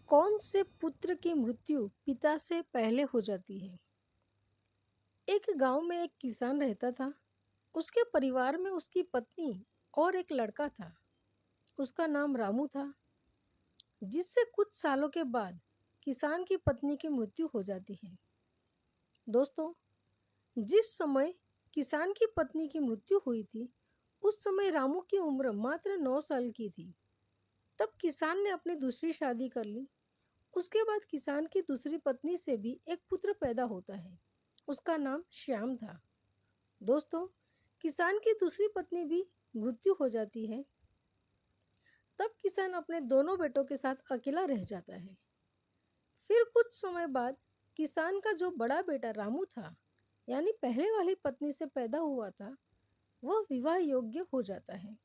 कौन से पुत्र की मृत्यु पिता से पहले हो जाती है? एक गांव में एक किसान रहता था। उसके परिवार में उसकी पत्नी और एक लड़का था। उसका नाम रामू था। जिससे कुछ सालों के बाद किसान की पत्नी की मृत्यु हो जाती है। दोस्तों, जिस समय किसान की पत्नी की मृत्यु हुई थी, उस समय रामू की उम्र मात्र 9 साल की थी। तब किसान ने अपनी दूसरी शादी कर ली। उसके बाद किसान की दूसरी पत्नी से भी एक पुत्र पैदा होता है। उसका नाम श्याम था। दोस्तों, किसान की दूसरी पत्नी भी मृत्यु हो जाती है। तब किसान अपने दोनों बेटों के साथ अकेला रह जाता है। फिर कुछ समय बाद किसान का जो बड़ा बेटा रामू था, यानी पहले वाली पत्नी से पैदा हुआ था, वह विवाह योग्य हो जाता है।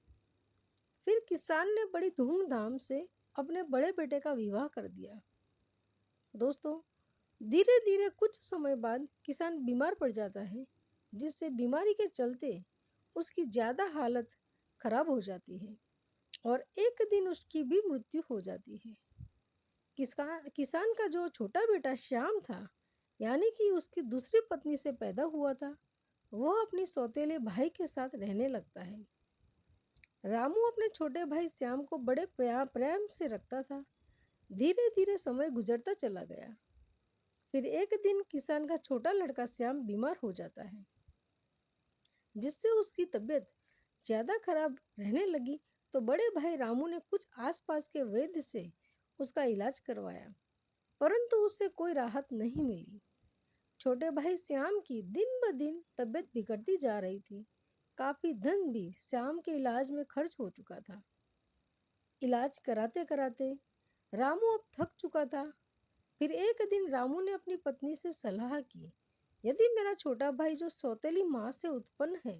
फिर किसान ने बड़ी धूमधाम से अपने बड़े बेटे का विवाह कर दिया। दोस्तों, धीरे धीरे कुछ समय बाद किसान बीमार पड़ जाता है, जिससे बीमारी के चलते उसकी ज़्यादा हालत खराब हो जाती है और एक दिन उसकी भी मृत्यु हो जाती है। किसान का जो छोटा बेटा श्याम था, यानी कि उसकी दूसरी पत्नी से पैदा हुआ था, वह अपनी सौतेले भाई के साथ रहने लगता है। रामू अपने छोटे भाई श्याम को बड़े प्रेम से रखता था। धीरे धीरे समय गुजरता चला गया। फिर एक दिन किसान का छोटा लड़का श्याम बीमार हो जाता है, जिससे उसकी तबीयत ज़्यादा खराब रहने लगी। तो बड़े भाई रामू ने कुछ आसपास के वैद्य से उसका इलाज करवाया, परंतु उससे कोई राहत नहीं मिली। छोटे भाई श्याम की दिन ब दिन तबीयत बिगड़ती जा रही थी। काफ़ी धन भी श्याम के इलाज में खर्च हो चुका था। इलाज कराते कराते रामू अब थक चुका था। फिर एक दिन रामू ने अपनी पत्नी से सलाह की, यदि मेरा छोटा भाई जो सौतेली माँ से उत्पन्न है,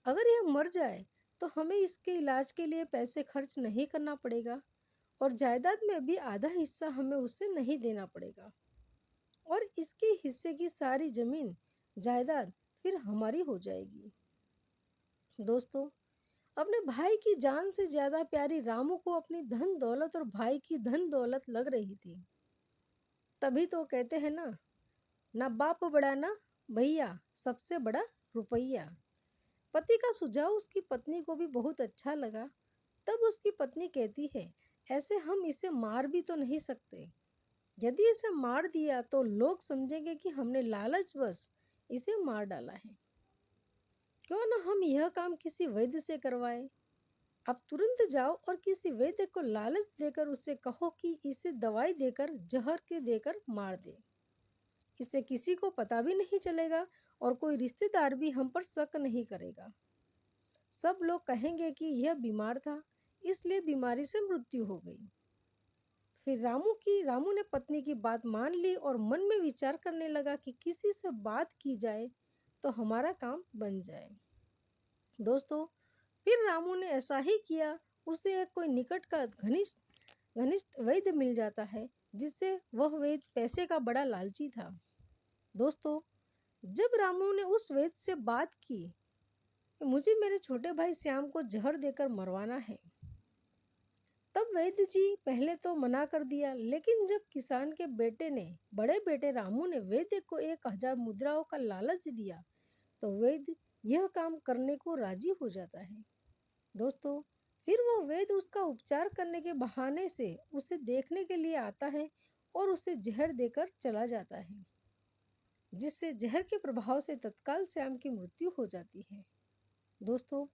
अगर यह मर जाए तो हमें इसके इलाज के लिए पैसे खर्च नहीं करना पड़ेगा और जायदाद में भी आधा हिस्सा हमें उसे नहीं देना पड़ेगा और इसके हिस्से की सारी जमीन जायदाद फिर हमारी हो जाएगी। दोस्तों, अपने भाई की जान से ज्यादा प्यारी रामू को अपनी धन दौलत और भाई की धन दौलत लग रही थी। तभी तो कहते हैं ना बाप बड़ा ना भैया, सबसे बड़ा रुपया। पति का सुझाव उसकी पत्नी को भी बहुत अच्छा लगा। तब उसकी पत्नी कहती है, ऐसे हम इसे मार भी तो नहीं सकते। यदि इसे मार दिया तो लोग समझेंगे कि हमने लालचवश इसे मार डाला है। क्यों न हम यह काम किसी वैद्य से करवाएं। आप तुरंत जाओ और किसी वैद्य को लालच देकर उससे कहो कि इसे दवाई देकर जहर के देकर मार दे। इससे किसी को पता भी नहीं चलेगा और कोई रिश्तेदार भी हम पर शक नहीं करेगा। सब लोग कहेंगे कि यह बीमार था, इसलिए बीमारी से मृत्यु हो गई। फिर रामू ने पत्नी की बात मान ली और मन में विचार करने लगा कि किसी से बात की जाए तो हमारा काम बन जाए। दोस्तों, फिर रामू ने ऐसा ही किया। उसे एक कोई निकट का घनिष्ठ घनिष्ठ वैद्य मिल जाता है, जिससे वह वैद्य पैसे का बड़ा लालची था। दोस्तों, जब रामू ने उस वैद्य से बात की कि मुझे मेरे छोटे भाई श्याम को जहर देकर मरवाना है, तब वैद्य जी पहले तो मना कर दिया, लेकिन जब किसान के बेटे ने बड़े बेटे रामू ने वैद्य को 1,000 मुद्राओं का लालच दिया, तो वैद्य यह काम करने को राजी हो जाता है। दोस्तों, फिर वो वैद्य उसका उपचार करने के बहाने से उसे देखने के लिए आता है और उसे जहर देकर चला जाता है, जिससे जहर के प्रभाव से तत्काल श्याम की मृत्यु हो जाती है। दोस्तों,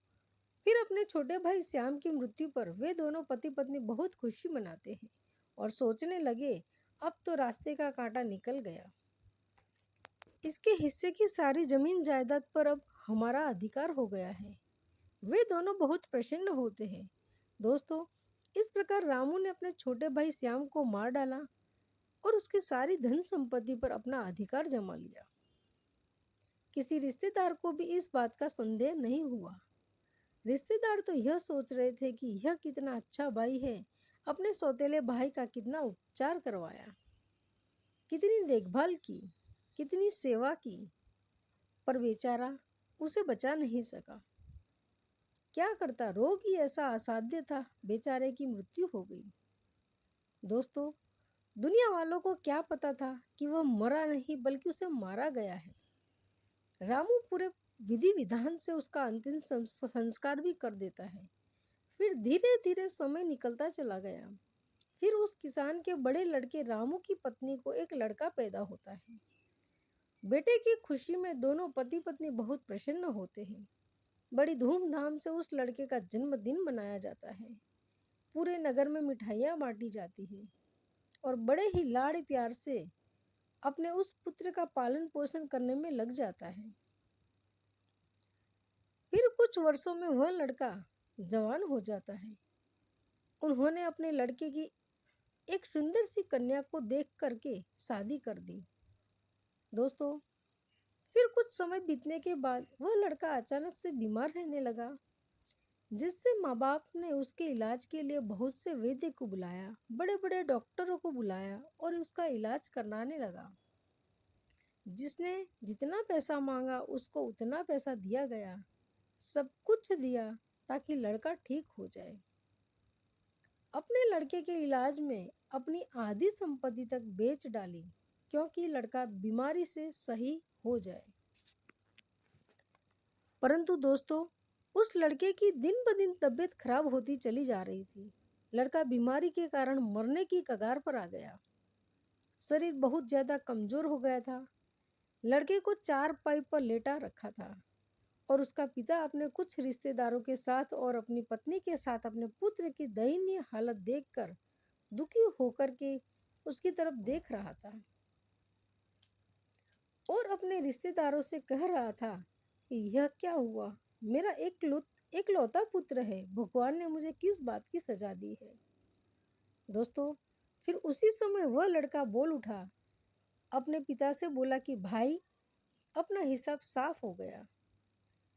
फिर अपने छोटे भाई श्याम की मृत्यु पर वे दोनों पति पत्नी बहुत खुशी मनाते हैं और सोचने लगे, अब तो रास्ते का कांटा निकल गया। इसके हिस्से की सारी जमीन जायदाद पर अब हमारा अधिकार हो गया है। वे दोनों बहुत प्रसन्न होते हैं। दोस्तों, इस प्रकार रामू ने अपने छोटे भाई श्याम को मार डाला और उसकी सारी धन संपत्ति पर अपना अधिकार जमा लिया। किसी रिश्तेदार को भी इस बात का संदेह नहीं हुआ। रिश्तेदार तो यह सोच रहे थे कि यह कितना अच्छा भाई है, अपने सौतेले भाई का कितना उपचार करवाया, कितनी देखभाल की, कितनी सेवा की, पर बेचारा उसे बचा नहीं सका। क्या करता, रोग ही ऐसा असाध्य था, बेचारे की मृत्यु हो गई। दोस्तों, दुनिया वालों को क्या पता था कि वह मरा नहीं बल्कि उसे मारा गया है। रामू पूरे विधि विधान से उसका अंतिम संस्कार भी कर देता है। फिर धीरे धीरे समय निकलता चला गया। फिर उस किसान के बड़े लड़के रामू की पत्नी को एक लड़का पैदा होता है। बेटे की खुशी में दोनों पति पत्नी बहुत प्रसन्न होते हैं। बड़ी धूमधाम से उस लड़के का जन्मदिन मनाया जाता है। पूरे नगर में मिठाइयाँ बांटी जाती है और बड़े ही लाड़ प्यार से अपने उस पुत्र का पालन पोषण करने में लग जाता है। फिर कुछ वर्षों में वह लड़का जवान हो जाता है। उन्होंने अपने लड़के की एक सुंदर सी कन्या को देख करके शादी कर दी। दोस्तों, फिर कुछ समय बीतने के बाद वह लड़का अचानक से बीमार रहने लगा, जिससे माँ बाप ने उसके इलाज के लिए बहुत से वैद्य को बुलाया, बड़े बड़े डॉक्टरों को बुलाया और उसका इलाज कराने लगा। जिसने जितना पैसा मांगा उसको उतना पैसा दिया गया, सब कुछ दिया ताकि लड़का ठीक हो जाए। अपने लड़के के इलाज में अपनी आधी संपत्ति तक बेच डाली क्योंकि लड़का बीमारी से सही हो जाए। परंतु दोस्तों, उस लड़के की दिन ब दिन तबीयत खराब होती चली जा रही थी। लड़का बीमारी के कारण मरने की कगार पर आ गया। शरीर बहुत ज़्यादा कमज़ोर हो गया था। लड़के को चारपाई पर लेटा रखा था और उसका पिता अपने कुछ रिश्तेदारों के साथ और अपनी पत्नी के साथ अपने पुत्र की दयनीय हालत देखकर दुखी होकर के उसकी तरफ देख रहा था और अपने रिश्तेदारों से कह रहा था कि यह क्या हुआ, मेरा एकलौता पुत्र है, भगवान ने मुझे किस बात की सजा दी है। दोस्तों, फिर उसी समय वह लड़का बोल उठा, अपने पिता से बोला कि भाई, अपना हिसाब साफ हो गया,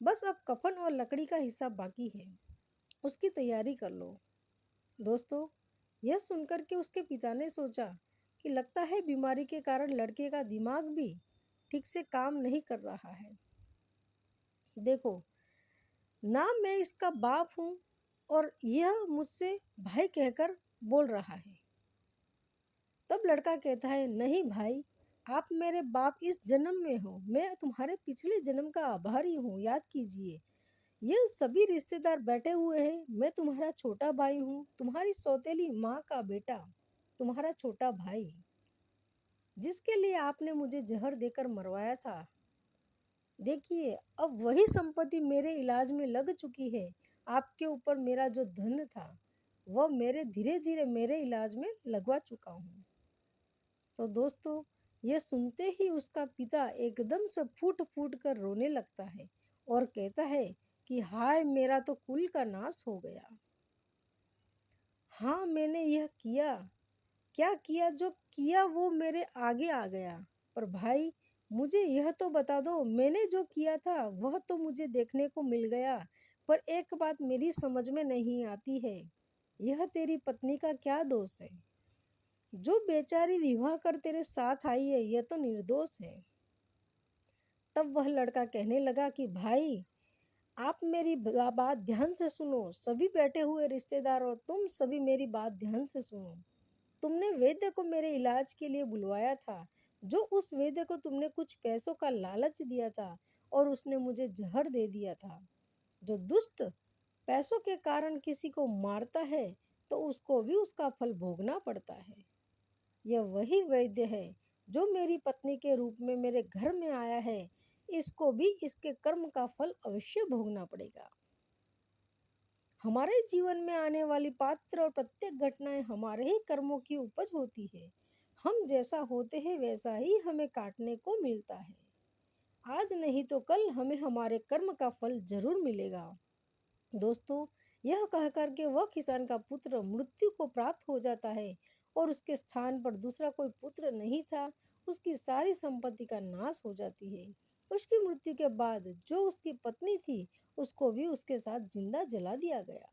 बस अब कफन और लकड़ी का हिसाब बाकी है, उसकी तैयारी कर लो। दोस्तों, यह सुनकर के उसके पिता ने सोचा कि लगता है बीमारी के कारण लड़के का दिमाग भी ठीक से काम नहीं कर रहा है। देखो ना, मैं इसका बाप हूँ और यह मुझसे भाई कहकर बोल रहा है। तब लड़का कहता है, नहीं भाई, आप मेरे बाप इस जन्म में हो, मैं तुम्हारे पिछले जन्म का आभारी हूँ, याद कीजिए। ये सभी रिश्तेदार बैठे हुए हैं, मैं तुम्हारा छोटा भाई हूँ, तुम्हारी सौतेली माँ का बेटा, तुम्हारा छोटा भाई, जिसके लिए आपने मुझे जहर देकर मरवाया था। देखिए, अब वही संपत्ति मेरे इलाज में लग चुकी है। आपके ऊपर मेरा जो धन था वह मेरे धीरे धीरे मेरे इलाज में लगवा चुका हूँ। तो दोस्तों, यह सुनते ही उसका पिता एकदम से फूट फूट कर रोने लगता है और कहता है कि हाय, मेरा तो कुल का नाश हो गया। हाँ, मैंने यह किया, क्या किया, जो किया वो मेरे आगे आ गया। पर भाई, मुझे यह तो बता दो, मैंने जो किया था वह तो मुझे देखने को मिल गया, पर एक बात मेरी समझ में नहीं आती है, यह तेरी पत्नी का क्या दोष है? जो बेचारी विवाह कर तेरे साथ आई है, यह तो निर्दोष है। तब वह लड़का कहने लगा कि भाई, आप मेरी बात ध्यान से सुनो, सभी बैठे हुए रिश्तेदारों, तुम सभी मेरी बात ध्यान से सुनो। तुमने वैद्य को मेरे इलाज के लिए बुलवाया था, जो उस वैद्य को तुमने कुछ पैसों का लालच दिया था और उसने मुझे जहर दे दिया था। जो दुष्ट पैसों के कारण किसी को मारता है तो उसको भी उसका फल भोगना पड़ता है। यह वही वैद्य है जो मेरी पत्नी के रूप में मेरे घर में आया है, इसको भी इसके कर्म का फल अवश्य भोगना पड़ेगा। हमारे जीवन में आने वाली पात्र और प्रत्येक घटनाएं हमारे ही कर्मों की उपज होती है। हम जैसा होते हैं वैसा ही हमें काटने को मिलता है। आज नहीं तो कल हमें हमारे कर्म का फल जरूर मिलेगा। दोस्तों, यह कह करके वह किसान का पुत्र मृत्यु को प्राप्त हो जाता है और उसके स्थान पर दूसरा कोई पुत्र नहीं था। उसकी सारी संपत्ति का नाश हो जाती है। उसकी मृत्यु के बाद जो उसकी पत्नी थी उसको भी उसके साथ जिंदा जला दिया गया।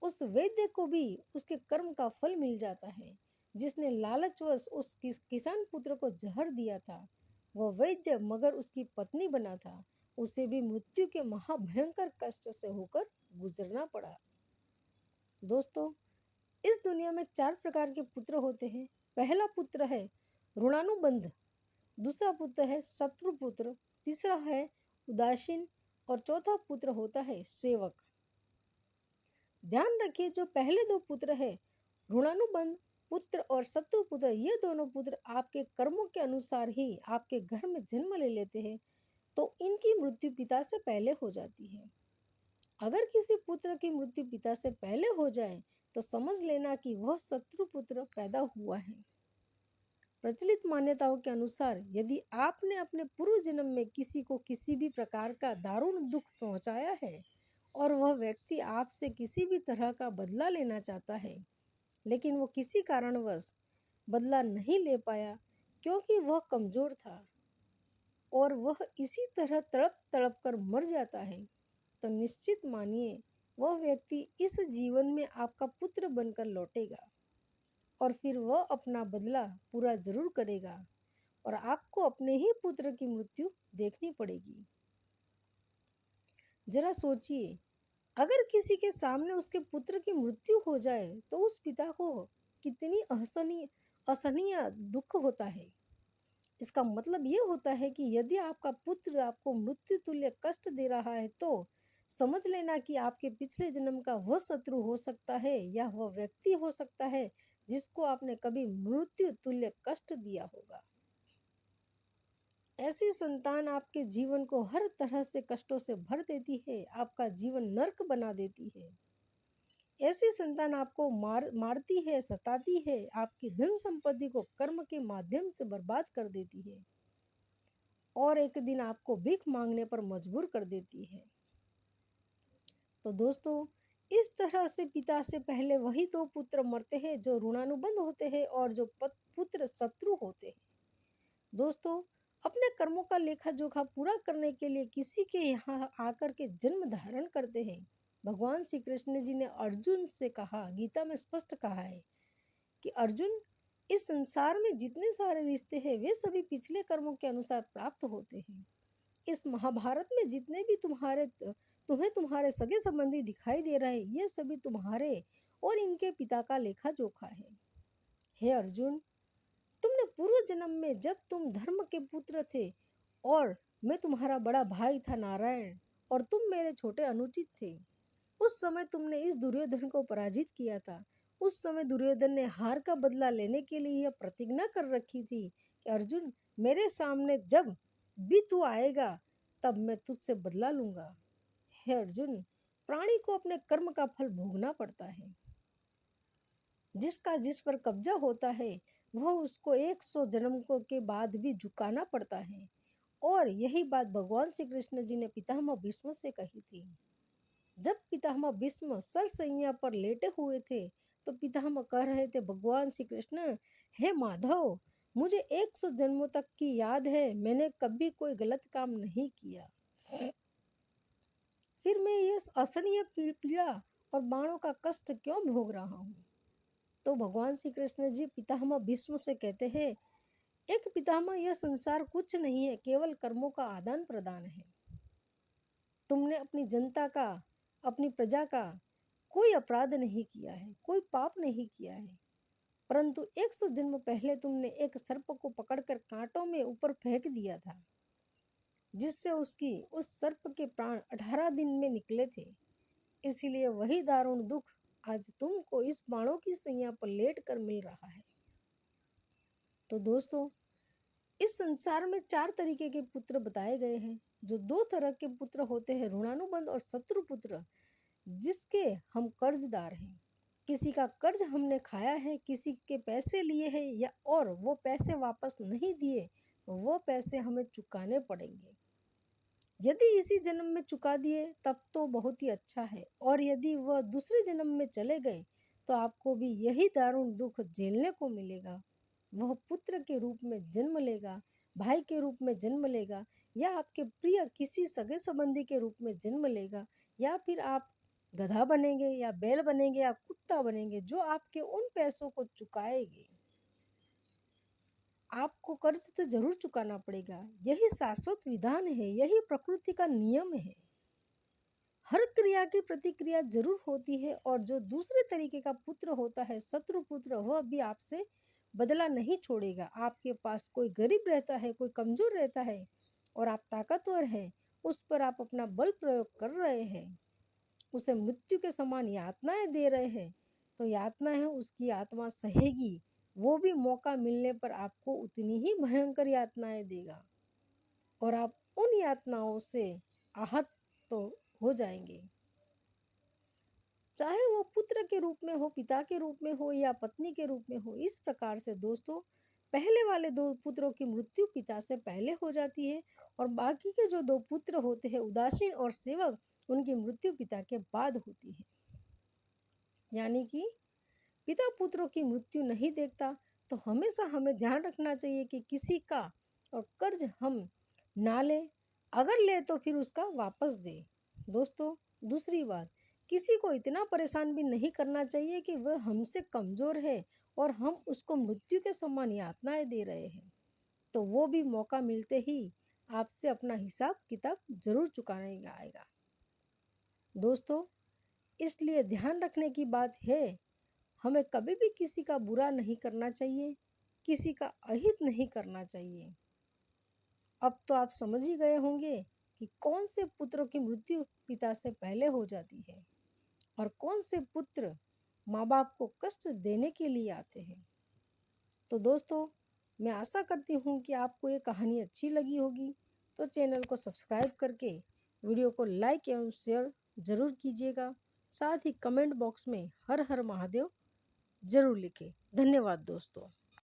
उस वैद्य को भी उसके कर्म का फल मिल जाता है। जिसने लालचवश उस किसान पुत्र को जहर दिया था, वह वैद्य मगर उसकी पत्नी बना था, उसे भी मृत्यु के महाभयंकर कष्ट से होकर गुजरना पड़ा। दोस्तों, इस दुनिया में 4 प्रकार के पुत्र होते हैं। पहला पुत्र है ऋणानुबंध, दूसरा पुत्र है शत्रु पुत्र, तीसरा है उदासीन और चौथा पुत्र होता है सेवक। ध्यान रखिए, जो पहले 2 पुत्र है ऋणानुबंध पुत्र और शत्रु पुत्र, ये दोनों पुत्र आपके कर्मों के अनुसार ही आपके घर में जन्म ले लेते हैं, तो इनकी मृत्यु पिता से पहले हो जाती है। अगर किसी पुत्र की मृत्यु पिता से पहले हो जाए तो समझ लेना कि वह शत्रु पुत्र पैदा हुआ है। प्रचलित मान्यताओं के अनुसार यदि आपने अपने पूर्व जन्म में किसी को किसी भी प्रकार का दारुण दुख पहुंचाया है और वह व्यक्ति आपसे किसी भी तरह का बदला लेना चाहता है, लेकिन वो किसी कारणवश बदला नहीं ले पाया क्योंकि वह कमजोर था और वह इसी तरह तड़प तड़प कर मर जाता है, तो निश्चित मानिए वह व्यक्ति इस जीवन में आपका पुत्र बनकर लौटेगा और फिर वह अपना बदला पूरा जरूर करेगा और आपको अपने ही पुत्र की मृत्यु देखनी पड़ेगी। जरा सोचिए, अगर किसी के सामने उसके पुत्र की मृत्यु हो जाए तो उस पिता को कितनी असहनीय दुख होता है। इसका मतलब ये होता है कि यदि आपका पुत्र आपको मृत्यु तुल्य कष्ट दे रहा है तो समझ लेना कि आपके पिछले जन्म का वह शत्रु हो सकता है या वह व्यक्ति हो सकता है जिसको आपने कभी मृत्यु तुल्य कष्ट दिया होगा। ऐसी संतान आपके जीवन को हर तरह से कष्टों से भर देती है, आपका जीवन नर्क बना देती है। ऐसी संतान आपको मारती है, सताती है, आपकी धन संपत्ति को कर्म के माध्यम से बर्बाद कर देती है और एक दिन आपको भीख मांगने पर मजबूर कर देती है। तो दोस्तों, इस तरह से पिता से पहले वही 2 पुत्र मरते हैं जो ऋणानुबंध होते हैं और जो पुत्र शत्रु होते हैं। दोस्तों, अपने कर्मों का लेखा जोखा पूरा करने के लिए किसी के यहाँ आकर के जन्म धारण करते हैं। भगवान श्री कृष्ण जी ने अर्जुन से कहा, गीता में स्पष्ट कहा है कि अर्जुन, इस संसार में जितने सारे रिश्ते हैं वे सभी पिछले कर्मों के अनुसार प्राप्त होते हैं। इस महाभारत में जितने भी तुम्हें तुम्हारे सगे संबंधी दिखाई दे रहे हैं, ये सभी तुम्हारे और इनके पिता का लेखा जोखा है। हे अर्जुन, तुमने पूर्व जन्म में जब तुम धर्म के पुत्र थे और मैं तुम्हारा बड़ा भाई था नारायण और तुम मेरे छोटे अनुचित थे, उस समय तुमने इस दुर्योधन को पराजित किया था। उस समय दुर्योधन ने हार का बदला लेने के लिए यह प्रतिज्ञा कर रखी थी कि अर्जुन, मेरे सामने जब भी तू आएगा तब मैं तुझसे बदला लूंगा। हे अर्जुन, प्राणी को अपने कर्म का फल भोगना पड़ता है। जिसका जिस पर कब्जा होता है वह उसको 100 जन्म के बाद भी झुकाना पड़ता है। और यही बात भगवान श्री कृष्ण जी ने पितामह भीष्म से कही थी। जब पितामह भीष्म सरसैया पर लेटे हुए थे तो पितामह कह रहे थे, भगवान श्री कृष्ण, हे माधव, मुझे 100 जन्मों तक की याद है, मैंने कभी कोई गलत काम नहीं किया, फिर मैं ये असहनीय पीड़ा और बाणों का कष्ट क्यों भोग रहा हूँ। तो भगवान श्री कृष्ण जी पितामह भीष्म से कहते हैं, एक पितामह, यह संसार कुछ नहीं है, केवल कर्मों का आदान प्रदान है। तुमने अपनी जनता का, अपनी प्रजा का कोई अपराध नहीं किया है, कोई पाप नहीं किया है, परंतु 100 जन्म पहले तुमने एक सर्प को पकड़कर कांटों में ऊपर फेंक दिया था, जिससे उस सर्प के प्राण 18 दिन में निकले थे। इसीलिए वही दारुण दुख आज तुमको इस बाणों की सैया पर लेट कर मिल रहा है। तो दोस्तों, इस संसार में 4 तरीके के पुत्र बताए गए हैं। जो 2 तरह के पुत्र होते हैं, ऋणानुबंध और शत्रु पुत्र, जिसके हम कर्जदार हैं। किसी का कर्ज हमने खाया है, किसी के पैसे लिए हैं या और वो पैसे वापस नहीं दिए, वो पैसे हमें चुकाने पड़ेंगे। यदि इसी जन्म में चुका दिए तब तो बहुत ही अच्छा है, और यदि वह दूसरे जन्म में चले गए तो आपको भी यही दारुण दुख झेलने को मिलेगा। वह पुत्र के रूप में जन्म लेगा, भाई के रूप में जन्म लेगा, या आपके प्रिय किसी सगे संबंधी के रूप में जन्म लेगा, या फिर आप गधा बनेंगे या बैल बनेंगे या कुत्ता बनेंगे जो आपके उन पैसों को चुकाएंगे। आपको कर्ज तो जरूर चुकाना पड़ेगा। यही शाश्वत विधान है, यही प्रकृति का नियम है। हर क्रिया की प्रतिक्रिया जरूर होती है, और जो दूसरे तरीके का पुत्र होता है, शत्रु पुत्र, वह भी आपसे बदला नहीं छोड़ेगा। आपके पास कोई गरीब रहता है, कोई कमजोर रहता है और आप ताकतवर हैं, उस पर आप अपना बल प्रयोग कर रहे हैं, उसे मृत्यु के समान यातनाएं दे रहे हैं, तो यातनाएं उसकी आत्मा सहेगी। वो भी मौका मिलने पर आपको उतनी ही भयंकर यातनाएं देगा, और आप उन यातनाओं से आहत तो हो जाएंगे। चाहे वो पुत्र के रूप में हो, पिता के रूप में हो, या पत्नी के रूप में हो। इस प्रकार से दोस्तों, पहले वाले दो पुत्रों की मृत्यु पिता से पहले हो जाती है, और बाकी के जो दो पुत्र होते हैं, उदासीन और सेवक, उनकी मृत्यु पिता के बाद होती है। यानी कि पिता पुत्रों की मृत्यु नहीं देखता। तो हमेशा हमें ध्यान रखना चाहिए कि किसी का और कर्ज हम ना ले, अगर ले तो फिर उसका वापस दे। दोस्तों, दूसरी बात, किसी को इतना परेशान भी नहीं करना चाहिए कि वह हमसे कमज़ोर है और हम उसको मृत्यु के समान यातनाएं दे रहे हैं, तो वो भी मौका मिलते ही आपसे अपना हिसाब किताब जरूर चुकाने आएगा। दोस्तों, इसलिए ध्यान रखने की बात है, हमें कभी भी किसी का बुरा नहीं करना चाहिए, किसी का अहित नहीं करना चाहिए। अब तो आप समझ ही गए होंगे कि कौन से पुत्रों की मृत्यु पिता से पहले हो जाती है और कौन से पुत्र माँ बाप को कष्ट देने के लिए आते हैं। तो दोस्तों, मैं आशा करती हूँ कि आपको ये कहानी अच्छी लगी होगी। तो चैनल को सब्सक्राइब करके वीडियो को लाइक एवं शेयर ज़रूर कीजिएगा। साथ ही कमेंट बॉक्स में हर हर महादेव जरूर लिखें। धन्यवाद दोस्तों।